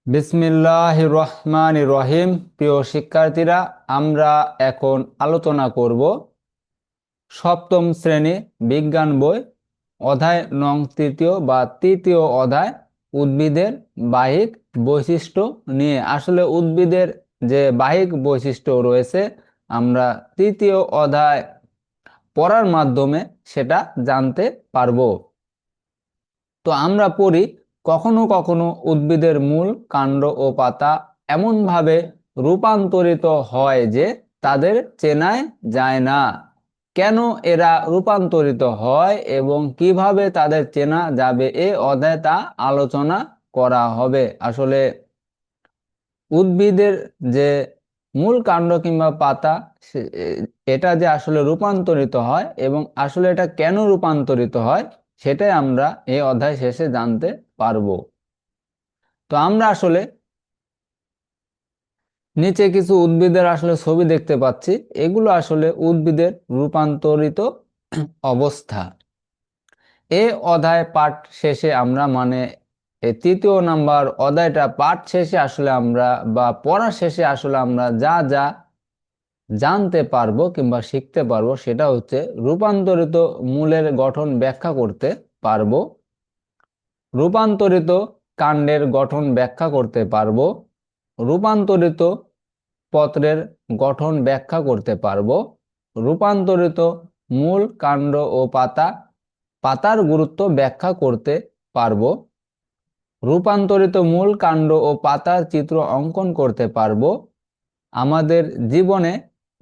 বিসমিল্লাহির রহমানির রহিম। প্রিয় শিক্ষার্থীরা, আমরা এখন আলোচনা করব সপ্তম শ্রেণী বিজ্ঞান বই অধ্যায় নং তৃতীয় বা তৃতীয় অধ্যায় উদ্ভিদের বাহ্যিক বৈশিষ্ট্য নিয়ে। আসলে উদ্ভিদের যে বাহ্যিক বৈশিষ্ট্য রয়েছে আমরা তৃতীয় অধ্যায় পড়ার মাধ্যমে সেটা জানতে পারবো। তো আমরা পড়ি, কখনো কখনো উদ্ভিদের মূল, কাণ্ড ও পাতা এমনভাবে রূপান্তরিত হয় যে তাদের চেনাই যায় না। কেন এরা রূপান্তরিত হয় এবং কিভাবে তাদের চেনা যাবে এ অধ্যায়ে তা আলোচনা করা হবে। আসলে উদ্ভিদের যে মূল, কাণ্ড কিংবা পাতা এটা যে আসলে রূপান্তরিত হয় এবং আসলে এটা কেন রূপান্তরিত হয় সেটাই আমরা এই অধ্যায় শেষে জানতে পারবো। তো আমরা আসলে নিচে কিছু উদ্ভিদের আসলে ছবি দেখতে পাচ্ছি। এগুলো আসলে উদ্ভিদের রূপান্তরিত অবস্থা। এই অধ্যায় পাঠ শেষে আমরা এই তৃতীয় নাম্বার অধ্যায়টা পাঠ শেষে আসলে আমরা বা পড়া শেষে আসলে আমরা যা যা জানতে পারবো কিংবা শিখতে পারবো সেটা হচ্ছে রূপান্তরিত মূলের গঠন ব্যাখ্যা করতে পারবো, রূপান্তরিত কাণ্ডের গঠন ব্যাখ্যা করতে পারবো, রূপান্তরিত পত্রের গঠন ব্যাখ্যা করতে পারবো, রূপান্তরিত মূল, কাণ্ড ও পাতার গুরুত্ব ব্যাখ্যা করতে পারবো, রূপান্তরিত মূল, কাণ্ড ও পাতার চিত্র অঙ্কন করতে পারবো, আমাদের জীবনে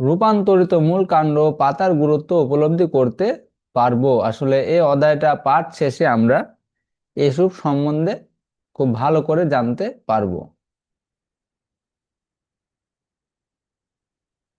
রূপান্তরিত মূল, কাণ্ড ও পাতার গুরুত্ব উপলব্ধি করতে পারবো। আসলে এই অধ্যায়টা পাঠ শেষে আমরা এসব সম্বন্ধে খুব ভালো করে জানতে পারবো।